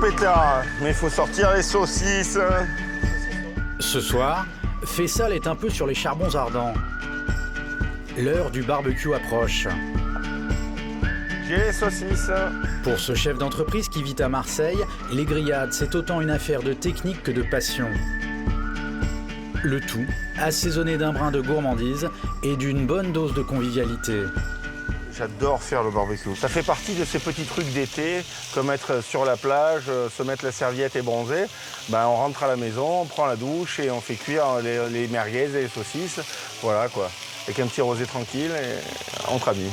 pétard. Mais il faut sortir les saucisses. Ce soir, Fessal est un peu sur les charbons ardents. L'heure du barbecue approche. J'ai les saucisses. Pour ce chef d'entreprise qui vit à Marseille, les grillades, c'est autant une affaire de technique que de passion. Le tout assaisonné d'un brin de gourmandise et d'une bonne dose de convivialité. J'adore faire le barbecue. Ça fait partie de ces petits trucs d'été, comme être sur la plage, se mettre la serviette et bronzer. Ben, on rentre à la maison, on prend la douche et on fait cuire les merguez et les saucisses. Voilà quoi. Avec un petit rosé tranquille et entre amis.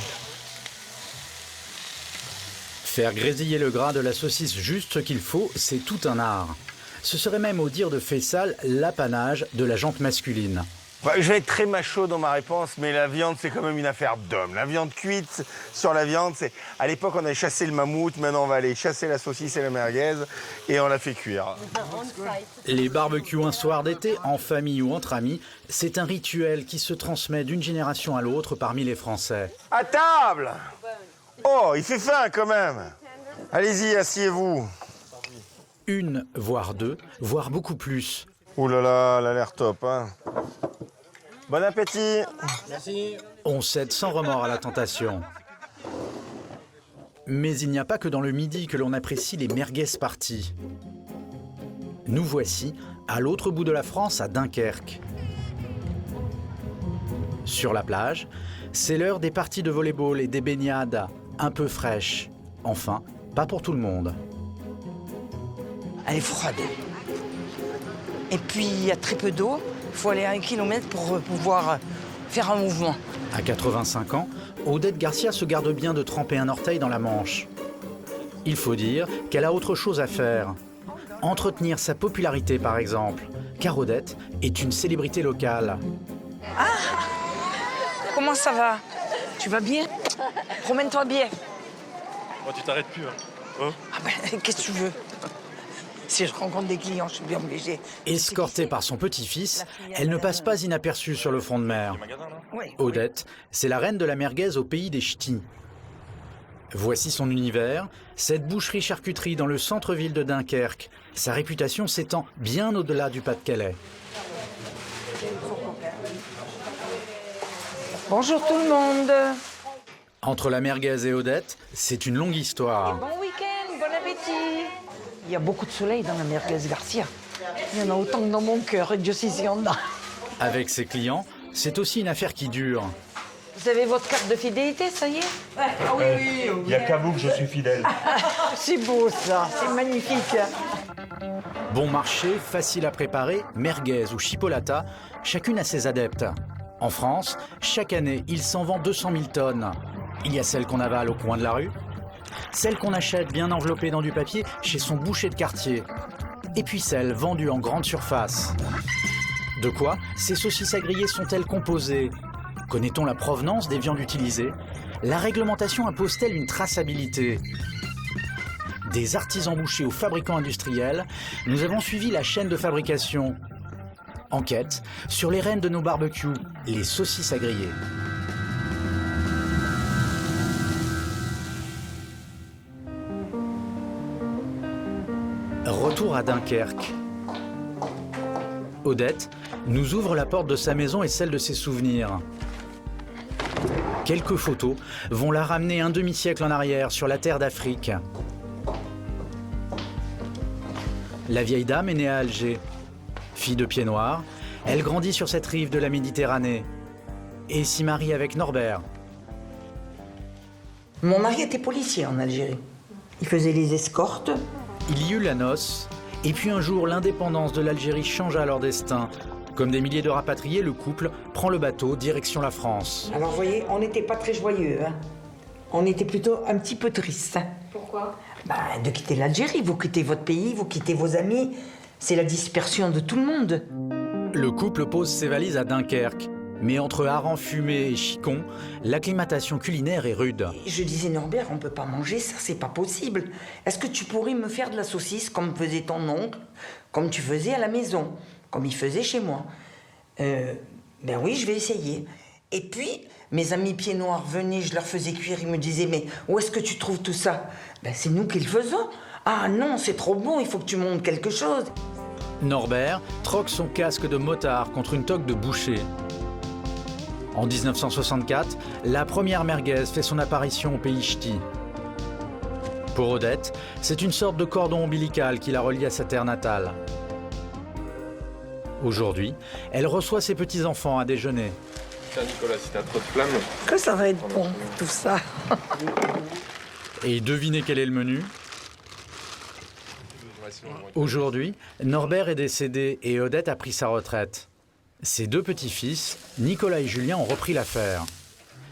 Faire grésiller le gras de la saucisse juste ce qu'il faut, c'est tout un art. Ce serait même, au dire de Fessal, l'apanage de la jante masculine. Ouais, je vais être très macho dans ma réponse, mais la viande, c'est quand même une affaire d'homme. La viande cuite sur la viande, c'est... À l'époque, on avait chassé le mammouth, maintenant on va aller chasser la saucisse et la merguez, et on la fait cuire. Les barbecues un soir d'été, en famille ou entre amis, c'est un rituel qui se transmet d'une génération à l'autre parmi les Français. À table! Oh, il fait faim quand même! Allez-y, asseyez-vous. Une, voire deux, voire beaucoup plus. Ouh là là, elle a l'air top, hein. Bon appétit! Merci. On cède sans remords à la tentation. Mais il n'y a pas que dans le Midi que l'on apprécie les merguez parties. Nous voici à l'autre bout de la France, à Dunkerque. Sur la plage, c'est l'heure des parties de volley-ball et des baignades un peu fraîches. Enfin, pas pour tout le monde. Elle est froide. Et puis, il y a très peu d'eau. Il faut aller à 1 kilomètre pour pouvoir faire un mouvement. À 85 ans, Odette Garcia se garde bien de tremper un orteil dans la Manche. Il faut dire qu'elle a autre chose à faire. Entretenir sa popularité, par exemple. Car Odette est une célébrité locale. Comment ça va? Tu vas bien? Promène-toi bien. Oh, tu t'arrêtes plus, hein. Ah ben, qu'est-ce que tu veux? Si je rencontre des clients, je suis bien obligée. Escortée par son petit-fils, elle ne passe pas inaperçue sur le front de mer. Oui. Odette, c'est la reine de la merguez au pays des ch'tis. Voici son univers, cette boucherie-charcuterie dans le centre-ville de Dunkerque. Sa réputation s'étend bien au-delà du Pas-de-Calais. Bonjour tout le monde. Entre la merguez et Odette, c'est une longue histoire. Bon week-end, bon appétit. Il y a beaucoup de soleil dans la merguez Garcia. Il y en a autant que dans mon cœur, et Dieu sait s'il y en a. Avec ses clients, c'est aussi une affaire qui dure. Vous avez votre carte de fidélité, ça y est? Ah oui, oui. Il n'y a qu'à vous que je suis fidèle. C'est beau ça, c'est magnifique. Bon marché, facile à préparer, merguez ou chipolata, chacune a ses adeptes. En France, chaque année, il s'en vend 200 000 tonnes. Il y a celle qu'on avale au coin de la rue, celle qu'on achète bien enveloppée dans du papier chez son boucher de quartier, et puis celle vendue en grande surface. De quoi ces saucisses à griller sont-elles composées? Connaît-on la provenance des viandes utilisées? La réglementation impose-t-elle une traçabilité? Des artisans bouchers aux fabricants industriels, nous avons suivi la chaîne de fabrication. Enquête sur les reines de nos barbecues, les saucisses à griller. Retour à Dunkerque. Odette nous ouvre la porte de sa maison et celle de ses souvenirs. Quelques photos vont la ramener un demi-siècle en arrière sur la terre d'Afrique. La vieille dame est née à Alger. Fille de pied noir, elle grandit sur cette rive de la Méditerranée et s'y marie avec Norbert. Mon mari était policier en Algérie. Il faisait les escortes. Il y eut la noce, et puis un jour, l'indépendance de l'Algérie changea leur destin. Comme des milliers de rapatriés, le couple prend le bateau direction la France. Alors, vous voyez, on n'était pas très joyeux. Hein. On était plutôt un petit peu tristes. Hein. Pourquoi? De quitter l'Algérie. Vous quittez votre pays, vous quittez vos amis. C'est la dispersion de tout le monde. Le couple pose ses valises à Dunkerque. Mais entre harengs fumés et chicons, l'acclimatation culinaire est rude. Je disais, Norbert, on ne peut pas manger ça, c'est pas possible. Est-ce que tu pourrais me faire de la saucisse comme faisait ton oncle, comme tu faisais à la maison, comme il faisait chez moi? Ben oui, je vais essayer. Et puis, mes amis pieds noirs venaient, je leur faisais cuire, ils me disaient, mais où est-ce que tu trouves tout ça? Ben c'est nous qui le faisons. Ah non, c'est trop bon, il faut que tu montes quelque chose. Norbert troque son casque de motard contre une toque de boucher. En 1964, la première merguez fait son apparition au pays ch'ti. Pour Odette, c'est une sorte de cordon ombilical qui la relie à sa terre natale. Aujourd'hui, elle reçoit ses petits-enfants à déjeuner. Tiens Nicolas, si t'as trop de flammes... Que ça va être bon, tout ça. Et devinez quel est le menu? Aujourd'hui, Norbert est décédé et Odette a pris sa retraite. Ses deux petits-fils, Nicolas et Julien, ont repris l'affaire.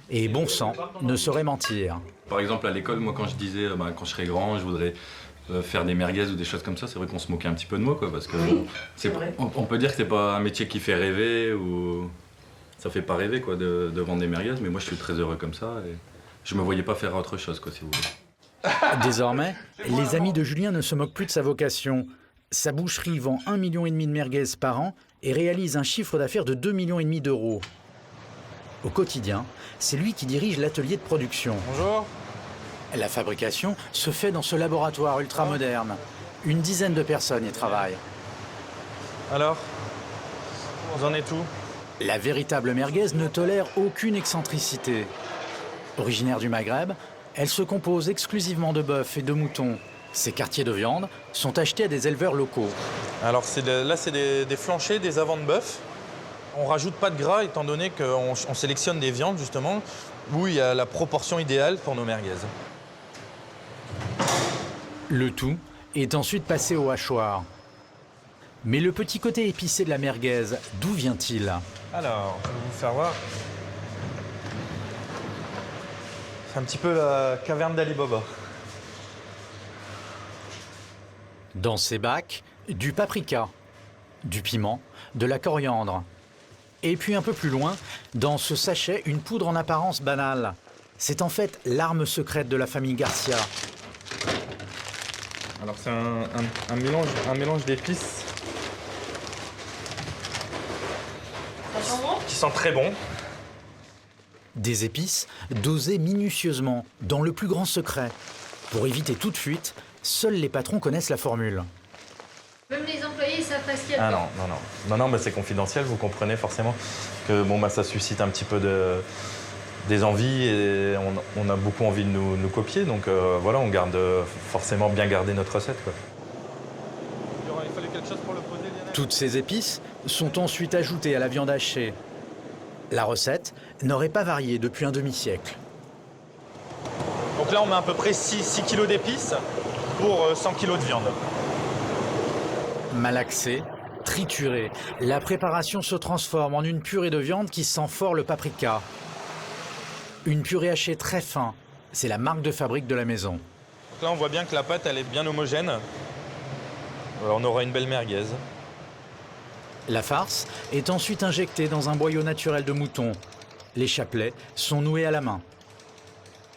Et bon sang ne saurait mentir. Par exemple, à l'école, moi, quand je disais quand je serai grand, je voudrais faire des merguez ou des choses comme ça, c'est vrai qu'on se moquait un petit peu de moi, quoi, parce que on peut dire que c'est pas un métier qui fait rêver ou ça fait pas rêver, quoi, de vendre des merguez, mais moi, je suis très heureux comme ça et je me voyais pas faire autre chose, quoi, si vous voulez. Désormais, les amis de Julien ne se moquent plus de sa vocation. Sa boucherie vend 1,5 million de merguez par an et réalise un chiffre d'affaires de 2,5 millions d'euros. Au quotidien, c'est lui qui dirige l'atelier de production. Bonjour. La fabrication se fait dans ce laboratoire ultramoderne. Une dizaine de personnes y travaillent. Alors, vous en êtes où? La véritable merguez ne tolère aucune excentricité. Originaire du Maghreb, elle se compose exclusivement de bœuf et de mouton. Ces quartiers de viande sont achetés à des éleveurs locaux. Alors là, c'est des flanchés, des avants de bœuf. On rajoute pas de gras étant donné qu'on sélectionne des viandes justement où il y a la proportion idéale pour nos merguez. Le tout est ensuite passé au hachoir. Mais le petit côté épicé de la merguez, d'où vient-il? Alors, je vais vous faire voir. C'est un petit peu la caverne d'Ali Baba. Dans ces bacs, du paprika, du piment, de la coriandre. Et puis un peu plus loin, dans ce sachet, une poudre en apparence banale. C'est en fait l'arme secrète de la famille Garcia. Alors c'est un mélange d'épices qui sent très bon. Des épices dosées minutieusement, dans le plus grand secret. Pour éviter toute fuite, seuls les patrons connaissent la formule. Même les employés, ils savent pas ce qu'il y a. Ah non, mais c'est confidentiel, vous comprenez forcément que ça suscite un petit peu des envies et on a beaucoup envie de nous copier, donc voilà, on garde forcément bien garder notre recette, quoi. Il fallait quelque chose pour le poser, Lionel. Toutes ces épices sont ensuite ajoutées à la viande hachée. La recette n'aurait pas varié depuis un demi-siècle. Donc là, on met à peu près 6 kilos d'épices pour 100 kilos de viande. Malaxée, triturée, la préparation se transforme en une purée de viande qui sent fort le paprika. Une purée hachée très fin, c'est la marque de fabrique de la maison. Donc là, on voit bien que la pâte, elle est bien homogène. Alors, on aura une belle merguez. La farce est ensuite injectée dans un boyau naturel de mouton. Les chapelets sont noués à la main.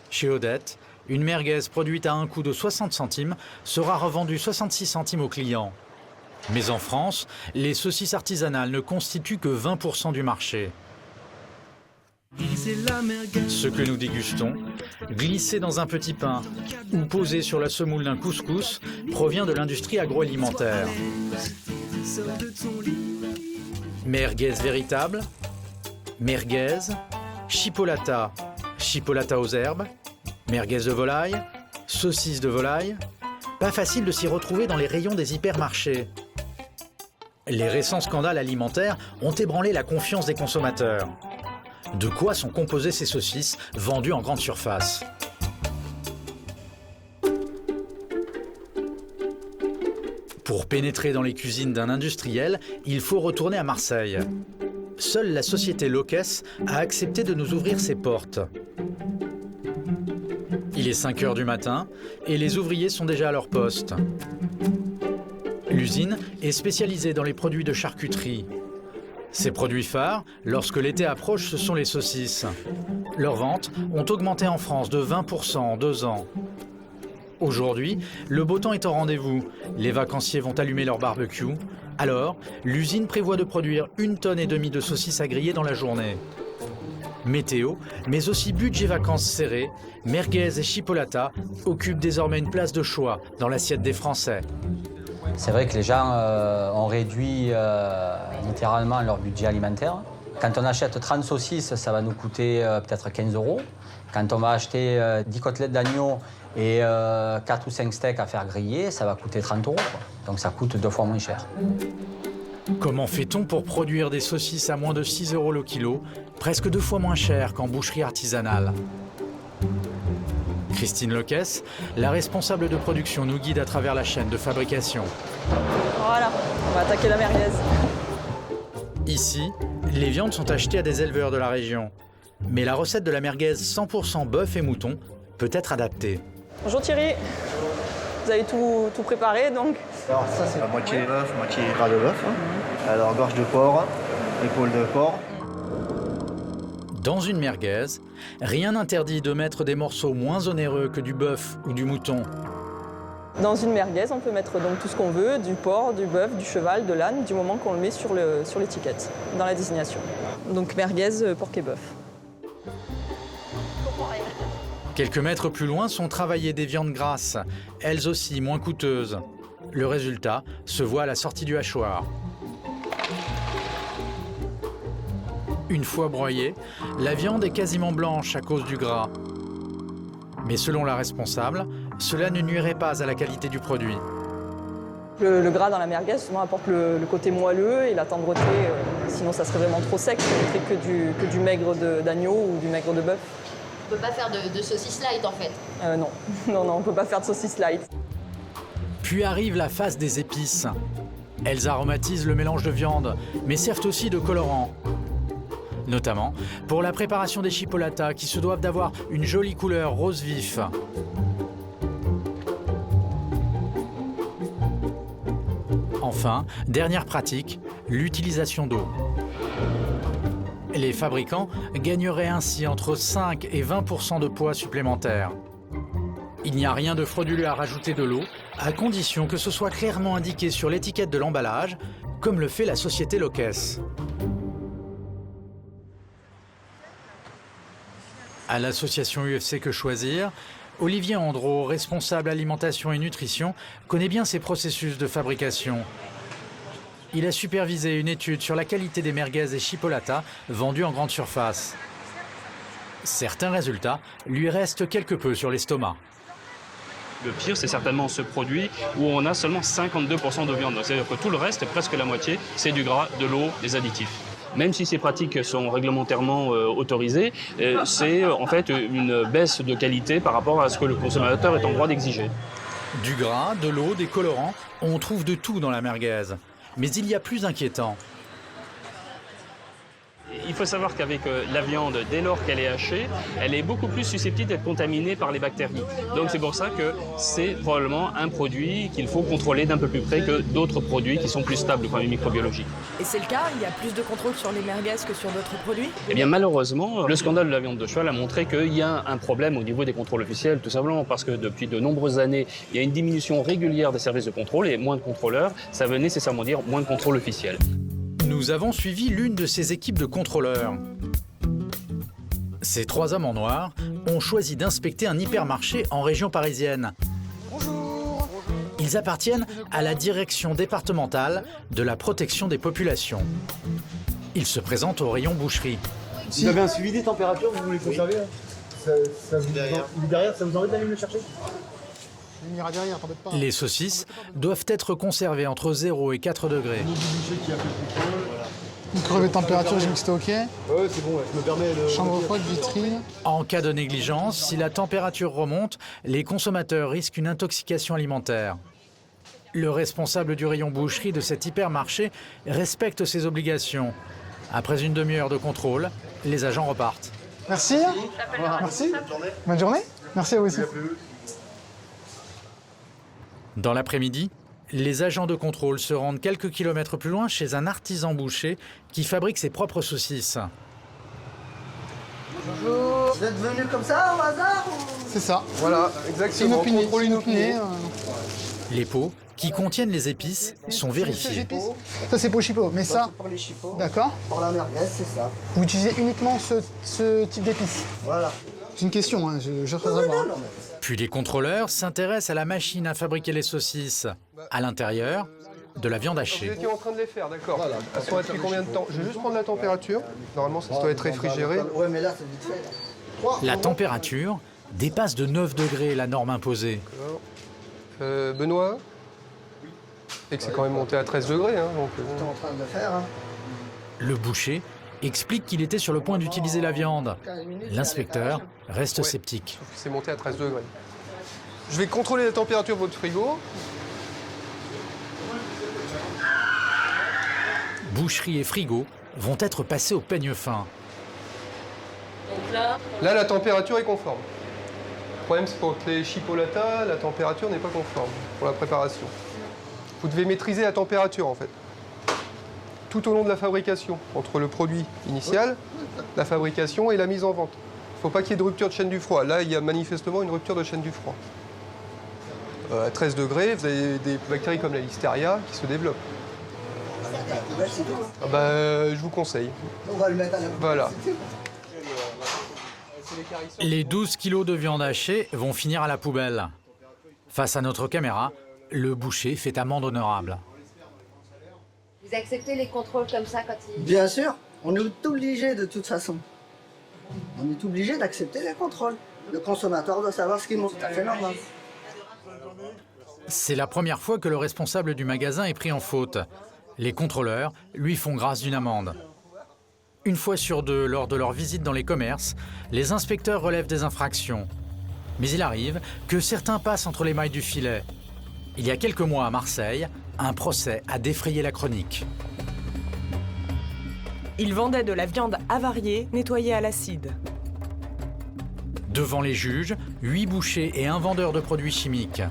Chez Odette, une merguez produite à un coût de 60 centimes sera revendue 66 centimes aux clients. Mais en France, les saucisses artisanales ne constituent que 20% du marché. Ce que nous dégustons, glissé dans un petit pain ou posé sur la semoule d'un couscous, provient de l'industrie agroalimentaire. Merguez véritable, merguez, chipolata, chipolata aux herbes, merguez de volaille, saucisse de volaille. Pas facile de s'y retrouver dans les rayons des hypermarchés. Les récents scandales alimentaires ont ébranlé la confiance des consommateurs. De quoi sont composées ces saucisses vendues en grande surface? Pour pénétrer dans les cuisines d'un industriel, il faut retourner à Marseille. Seule la société Locès a accepté de nous ouvrir ses portes. Il est 5 heures du matin et les ouvriers sont déjà à leur poste. L'usine est spécialisée dans les produits de charcuterie. Ses produits phares, lorsque l'été approche, ce sont les saucisses. Leurs ventes ont augmenté en France de 20% en 2 ans. Aujourd'hui, le beau temps est au rendez-vous. Les vacanciers vont allumer leur barbecue. Alors, l'usine prévoit de produire 1,5 tonne de saucisses à griller dans la journée. Météo, mais aussi budget vacances serré, merguez et chipolata occupent désormais une place de choix dans l'assiette des Français. C'est vrai que les gens ont réduit littéralement leur budget alimentaire. Quand on achète 30 saucisses, ça va nous coûter peut-être 15 €. Quand on va acheter 10 côtelettes d'agneau et 4 ou 5 steaks à faire griller, ça va coûter 30 €. Donc ça coûte 2 fois moins cher. Comment fait-on pour produire des saucisses à moins de 6 € le kilo, presque 2 fois moins cher qu'en boucherie artisanale? Christine Lequès, la responsable de production, nous guide à travers la chaîne de fabrication. Voilà, on va attaquer la merguez. Ici, les viandes sont achetées à des éleveurs de la région. Mais la recette de la merguez 100% bœuf et mouton peut être adaptée. Bonjour Thierry, vous avez tout préparé donc? Alors ça c'est la moitié bœuf, moitié gras de bœuf. Alors gorge de porc, épaule de porc. Dans une merguez, rien n'interdit de mettre des morceaux moins onéreux que du bœuf ou du mouton. Dans une merguez, on peut mettre donc tout ce qu'on veut, du porc, du bœuf, du cheval, de l'âne, du moment qu'on le met sur l'étiquette, dans la désignation. Donc merguez, porc et bœuf. Quelques mètres plus loin sont travaillées des viandes grasses, elles aussi moins coûteuses. Le résultat se voit à la sortie du hachoir. Une fois broyée, la viande est quasiment blanche à cause du gras. Mais selon la responsable, cela ne nuirait pas à la qualité du produit. Le gras dans la merguez souvent apporte le côté moelleux et la tendreté, sinon ça serait vraiment trop sec, ça ne mettrait que du maigre d'agneau ou du maigre de bœuf. On peut pas faire de saucisse light en fait. Non, on ne peut pas faire de saucisse light. Puis arrive la phase des épices. Elles aromatisent le mélange de viande, mais servent aussi de colorant. Notamment pour la préparation des chipolatas qui se doivent d'avoir une jolie couleur rose vif. Enfin, dernière pratique, l'utilisation d'eau. Les fabricants gagneraient ainsi entre 5 et 20% de poids supplémentaire. Il n'y a rien de frauduleux à rajouter de l'eau, à condition que ce soit clairement indiqué sur l'étiquette de l'emballage, comme le fait la société Lequès. À l'association UFC Que Choisir, Olivier Andreau, responsable alimentation et nutrition, connaît bien ces processus de fabrication. Il a supervisé une étude sur la qualité des merguez et chipolatas vendus en grande surface. Certains résultats lui restent quelque peu sur l'estomac. Le pire, c'est certainement ce produit où on a seulement 52% de viande. C'est-à-dire que tout le reste, presque la moitié, c'est du gras, de l'eau, des additifs. Même si ces pratiques sont réglementairement autorisées, c'est en fait une baisse de qualité par rapport à ce que le consommateur est en droit d'exiger. Du gras, de l'eau, des colorants, on trouve de tout dans la merguez. Mais il y a plus inquiétant. Il faut savoir qu'avec la viande, dès lors qu'elle est hachée, elle est beaucoup plus susceptible d'être contaminée par les bactéries. Donc c'est pour ça que c'est probablement un produit qu'il faut contrôler d'un peu plus près que d'autres produits qui sont plus stables du point de vue microbiologique. Et c'est le cas? Il y a plus de contrôle sur les merguez que sur d'autres produits? Eh bien malheureusement, le scandale de la viande de cheval a montré qu'il y a un problème au niveau des contrôles officiels, tout simplement parce que depuis de nombreuses années, il y a une diminution régulière des services de contrôle et moins de contrôleurs, ça veut nécessairement dire moins de contrôle officiel. Nous avons suivi l'une de ces équipes de contrôleurs. Ces 3 hommes en noir ont choisi d'inspecter un hypermarché en région parisienne. Bonjour. Ils appartiennent à la direction départementale de la protection des populations. Ils se présentent au rayon boucherie. Si vous avez un suivi des températures, vous voulez conserver derrière, ça vous embête d'aller me le chercher? Les saucisses doivent être conservées entre 0 et 4 degrés. Une crevée température, j'ai vu que c'était OK. Ouais, c'est bon, je me permets de... Chambre froide, vitrine. En cas de négligence, si la température remonte, les consommateurs risquent une intoxication alimentaire. Le responsable du rayon boucherie de cet hypermarché respecte ses obligations. Après une demi-heure de contrôle, les agents repartent. Merci. Merci. Bonne journée. Merci à vous aussi. Dans l'après-midi, les agents de contrôle se rendent quelques kilomètres plus loin chez un artisan boucher qui fabrique ses propres saucisses. Bonjour. Vous êtes venu comme ça au hasard ou... C'est ça. Voilà, exactement. C'est inopinée. Contrôle inopiné. Les pots, qui contiennent les épices sont vérifiés. Ça, c'est pour le chipot, mais ça... Pour les chipots. D'accord. Pour la merguez, c'est ça. Vous utilisez uniquement ce type d'épices? Voilà. C'est une question, hein, je voudrais savoir. Puis les contrôleurs s'intéressent à la machine à fabriquer les saucisses. À l'intérieur, de la viande Vous hachée. étiez en train de les faire, d'accord. Voilà. Elles sont depuis combien de temps? Je vais juste prendre la température. Normalement, ça doit être réfrigéré. Ouais, mais là, c'est vite fait. La température dépasse de 9 degrés la norme imposée. Benoît? Et que c'est quand même monté à 13 degrés. Hein, donc, T'es en train de le faire. Hein. Le boucher explique qu'il était sur le point d'utiliser la viande. L'inspecteur reste sceptique. C'est monté à 13 degrés. Je vais contrôler la température de votre frigo. Boucherie et frigo vont être passés au peigne fin. Donc là, Là, la température est conforme. Le problème, c'est pour les chipolatas, la température n'est pas conforme pour la préparation. Vous devez maîtriser la température, en fait. Tout au long de la fabrication, entre le produit initial, la fabrication et la mise en vente. Il ne faut pas qu'il y ait de rupture de chaîne du froid. Là, il y a manifestement une rupture de chaîne du froid. À 13 degrés, vous avez des bactéries comme la listeria qui se développent. Ah bah, je vous conseille. On va le mettre à la poubelle. Voilà. Les 12 kilos de viande hachée vont finir à la poubelle. Face à notre caméra, le boucher fait amende honorable. vous acceptez les contrôles comme ça quand ils... Bien sûr, on est obligé de toute façon. On est obligé d'accepter les contrôles. Le consommateur doit savoir ce qu'il mange. C'est tout à fait normal. C'est la première fois que le responsable du magasin est pris en faute. Les contrôleurs lui font grâce d'une amende. Une fois sur deux, lors de leur visite dans les commerces, les inspecteurs relèvent des infractions. Mais il arrive que certains passent entre les mailles du filet. Il y a quelques mois à Marseille, un procès a défrayé la chronique. Ils vendaient de la viande avariée, nettoyée à l'acide. Devant les juges, 8 bouchers et un vendeur de produits chimiques.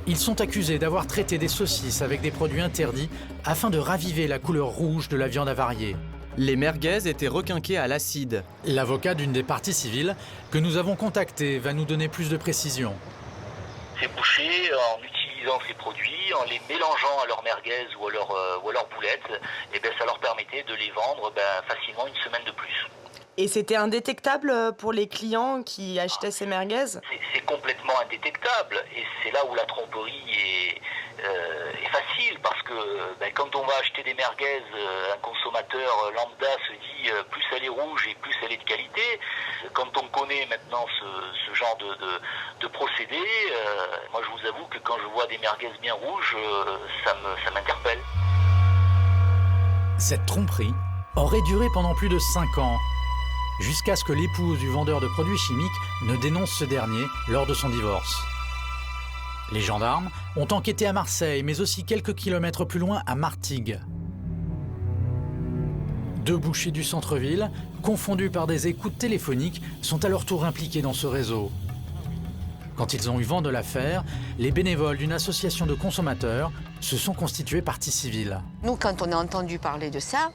Ils sont accusés d'avoir traité des saucisses avec des produits interdits afin de raviver la couleur rouge de la viande avariée. Les merguez étaient requinquées à l'acide. L'avocat d'une des parties civiles que nous avons contacté va nous donner plus de précisions. Ces bouchers, en utilisant ces produits, en les mélangeant à leurs merguez ou à leurs boulettes, eh ben, ça leur permettait de les vendre facilement une semaine de plus. Et c'était indétectable pour les clients qui achetaient ces merguez? C'est complètement indétectable et c'est là où la tromperie est facile parce que quand on va acheter des merguez, un consommateur lambda se dit plus elle est rouge et plus elle est de qualité. Quand on connaît maintenant ce genre de procédé, moi je vous avoue que quand je vois des merguez bien rouges, ça m'interpelle. Cette tromperie aurait duré pendant plus de 5 ans. Jusqu'à ce que l'épouse du vendeur de produits chimiques ne dénonce ce dernier lors de son divorce. Les gendarmes ont enquêté à Marseille, mais aussi quelques kilomètres plus loin à Martigues. 2 bouchers du centre-ville, confondus par des écoutes téléphoniques, sont à leur tour impliqués dans ce réseau. Quand ils ont eu vent de l'affaire, les bénévoles d'une association de consommateurs se sont constitués partie civile. Nous, quand on a entendu parler de ça,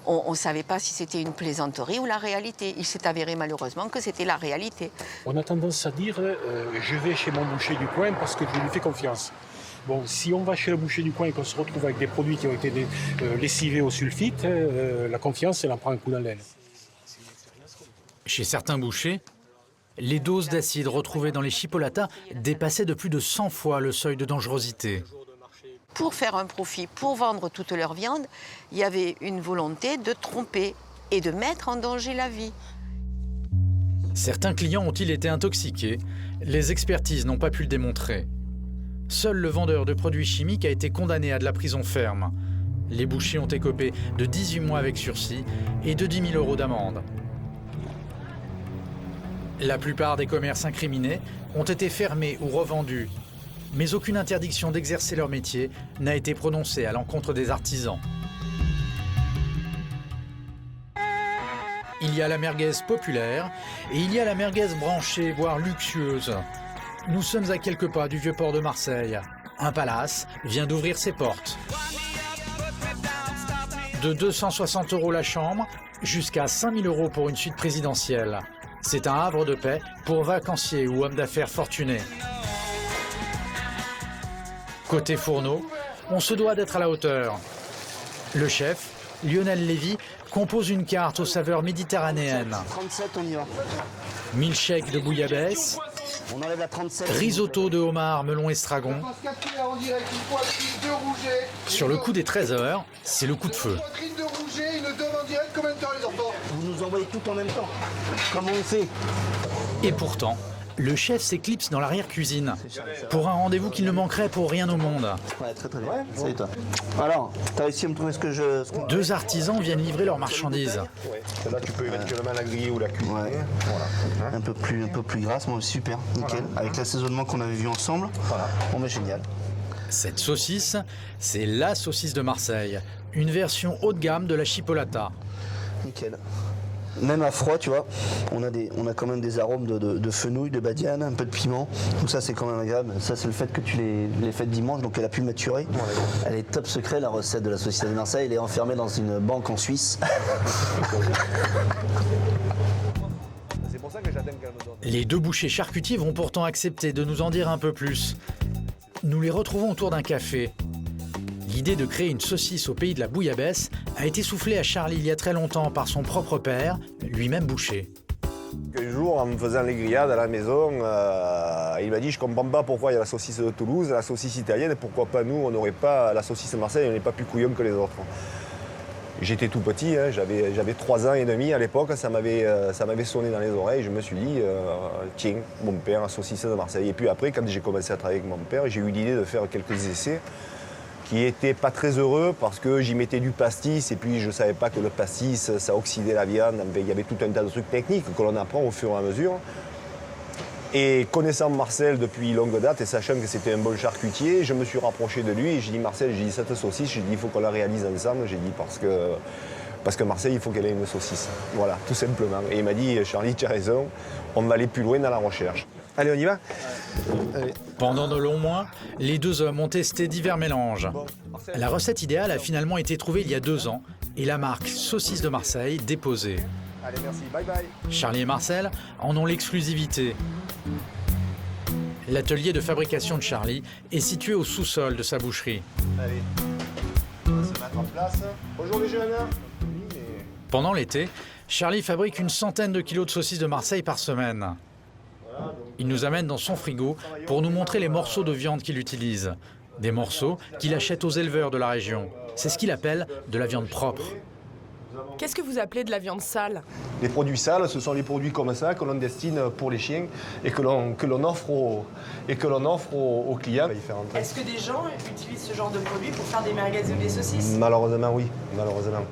on ne savait pas si c'était une plaisanterie ou la réalité. Il s'est avéré malheureusement que c'était la réalité. On a tendance à dire je vais chez mon boucher du coin parce que je lui fais confiance. Bon, si on va chez le boucher du coin et qu'on se retrouve avec des produits qui ont été lessivés au sulfite, la confiance, elle en prend un coup dans l'aile. Chez certains bouchers, les doses d'acide retrouvées dans les chipolatas dépassaient de plus de 100 fois le seuil de dangerosité. Pour faire un profit, pour vendre toute leur viande, il y avait une volonté de tromper et de mettre en danger la vie. Certains clients ont-ils été intoxiqués? Les expertises n'ont pas pu le démontrer. Seul le vendeur de produits chimiques a été condamné à de la prison ferme. Les bouchers ont écopé de 18 mois avec sursis et de 10 000 € d'amende. La plupart des commerces incriminés ont été fermés ou revendus, mais aucune interdiction d'exercer leur métier n'a été prononcée à l'encontre des artisans. Il y a la merguez populaire et il y a la merguez branchée, voire luxueuse. Nous sommes à quelques pas du vieux port de Marseille. Un palace vient d'ouvrir ses portes. De 260 € la chambre jusqu'à 5 000 € pour une suite présidentielle. C'est un havre de paix pour vacanciers ou hommes d'affaires fortunés. Côté fourneau, on se doit d'être à la hauteur. Le chef, Lionel Lévy, compose une carte aux saveurs méditerranéennes. 37, on y va. Milkshake de bouillabaisse, On enlève la 37. risotto de homard, melon estragon. Sur le coup des 13h, c'est le coup de feu. Vous nous envoyez tout en même temps. Comment on fait? Et pourtant, le chef s'éclipse dans l'arrière-cuisine pour un rendez-vous qu'il ne manquerait pour rien au monde. Ouais, très très bien. Salut toi. Alors, t'as réussi à me trouver ce que je... Deux artisans viennent livrer leurs marchandises. Là, tu peux éventuellement la griller ou la cuire. Ouais. Voilà. Un peu plus grasse, moi super, nickel. Avec l'assaisonnement qu'on avait vu ensemble, on est génial. Cette saucisse, c'est la saucisse de Marseille, une version haut de gamme de la chipolata. Nickel. Même à froid, tu vois, on a quand même des arômes de fenouil, de badiane, un peu de piment. Donc ça, c'est quand même agréable. Ça, c'est le fait que tu les fais dimanche, donc elle a pu maturer. Elle est top secret, la recette de la saucisse de Marseille. Elle est enfermée dans une banque en Suisse. Les deux bouchers charcutiers vont pourtant accepter de nous en dire un peu plus. Nous les retrouvons autour d'un café. L'idée de créer une saucisse au pays de la bouillabaisse a été soufflée à Charlie il y a très longtemps par son propre père, lui-même boucher. Un jour, en me faisant les grillades à la maison, il m'a dit « Je comprends pas pourquoi il y a la saucisse de Toulouse, la saucisse italienne, et pourquoi pas nous, on n'aurait pas la saucisse de Marseille, on n'est pas plus couillons que les autres. » J'étais tout petit, hein, j'avais 3 ans et demi à l'époque, ça m'avait sonné dans les oreilles, je me suis dit tiens, mon père, la saucisse de Marseille. Et puis après, quand j'ai commencé à travailler avec mon père, j'ai eu l'idée de faire quelques essais qui n'étaient pas très heureux parce que j'y mettais du pastis et puis je ne savais pas que le pastis, ça oxydait la viande. Il y avait tout un tas de trucs techniques que l'on apprend au fur et à mesure. Et connaissant Marcel depuis longue date et sachant que c'était un bon charcutier, je me suis rapproché de lui et j'ai dit Marcel, j'ai dit cette saucisse, j'ai dit il faut qu'on la réalise ensemble, j'ai dit parce que Marseille, il faut qu'elle ait une saucisse. Voilà, tout simplement. Et il m'a dit Charlie, tu as raison, on va aller plus loin dans la recherche. Allez, on y va. Allez. Pendant de longs mois, les deux hommes ont testé divers mélanges. La recette idéale a finalement été trouvée il y a 2 ans et la marque Saucisse de Marseille déposée. Allez, merci, bye bye. Charlie et Marcel en ont l'exclusivité. L'atelier de fabrication de Charlie est situé au sous-sol de sa boucherie. Allez, on va se mettre en place. Bonjour les jeunes. Pendant l'été, Charlie fabrique une centaine de kilos de saucisses de Marseille par semaine. Il nous amène dans son frigo pour nous montrer les morceaux de viande qu'il utilise. Des morceaux qu'il achète aux éleveurs de la région. C'est ce qu'il appelle de la viande propre. Qu'est-ce que vous appelez de la viande sale? Les produits sales, ce sont les produits comme ça que l'on destine pour les chiens et que l'on offre aux clients. Est-ce que des gens utilisent ce genre de produits pour faire des merguez ou des saucisses? Malheureusement, oui. Malheureusement.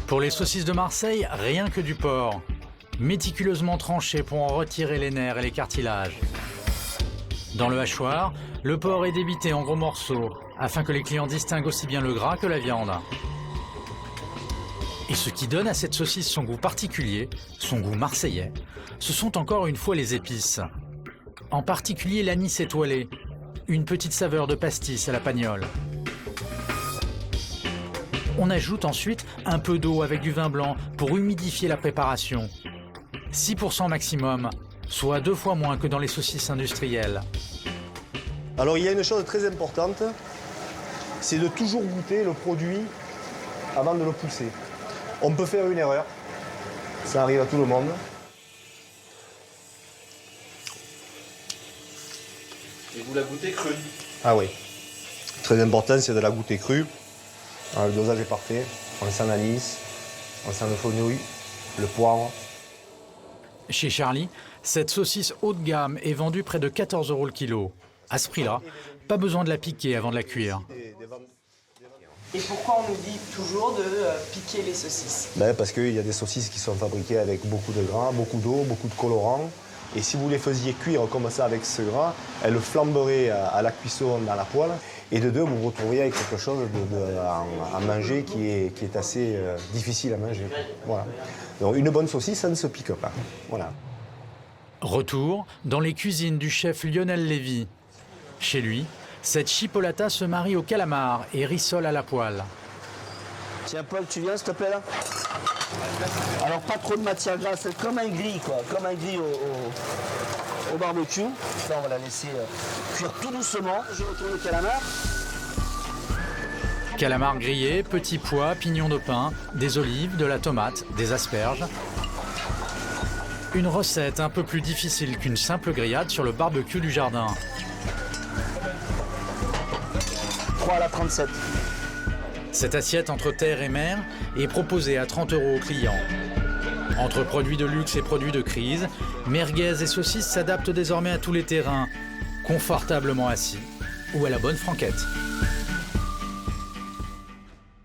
Pour les saucisses de Marseille, rien que du porc. Méticuleusement tranché pour en retirer les nerfs et les cartilages. Dans le hachoir, le porc est débité en gros morceaux, afin que les clients distinguent aussi bien le gras que la viande. Et ce qui donne à cette saucisse son goût particulier, son goût marseillais, ce sont encore une fois les épices. En particulier l'anis étoilé, une petite saveur de pastis à la pagnole. On ajoute ensuite un peu d'eau avec du vin blanc pour humidifier la préparation. 6% maximum, soit 2 fois moins que dans les saucisses industrielles. Alors il y a une chose très importante, c'est de toujours goûter le produit avant de le pousser. On peut faire une erreur, ça arrive à tout le monde. Et vous la goûtez crue? Ah oui, très important, c'est de la goûter crue. Alors, le dosage est parfait, on sent l'anis, on sent le fenouil, le poivre. Chez Charlie, cette saucisse haut de gamme est vendue près de 14 € le kilo. À ce prix-là, pas besoin de la piquer avant de la cuire. Et pourquoi on nous dit toujours de piquer les saucisses? Parce qu'il y a des saucisses qui sont fabriquées avec beaucoup de gras, beaucoup d'eau, beaucoup de colorants. Et si vous les faisiez cuire comme ça avec ce gras, elles flamberaient à la cuisson dans la poêle. Et de deux, vous vous retrouveriez avec quelque chose à manger qui est assez difficile à manger. Voilà. Donc une bonne saucisse, ça ne se pique pas. Voilà. Retour dans les cuisines du chef Lionel Lévy. Chez lui, cette chipolata se marie au calamar et rissole à la poêle. Tiens Paul, tu viens s'il te plaît là? Alors pas trop de matière grasse, comme un gris quoi, comme un gris au au barbecue. Là, on va la laisser cuire tout doucement. Je retourne le calamar. Calamar grillé, petits pois, pignons de pain, des olives, de la tomate, des asperges. Une recette un peu plus difficile qu'une simple grillade sur le barbecue du jardin. 3 à la 37. Cette assiette entre terre et mer est proposée à 30 € aux clients. Entre produits de luxe et produits de crise, merguez et saucisses s'adaptent désormais à tous les terrains, confortablement assis ou à la bonne franquette.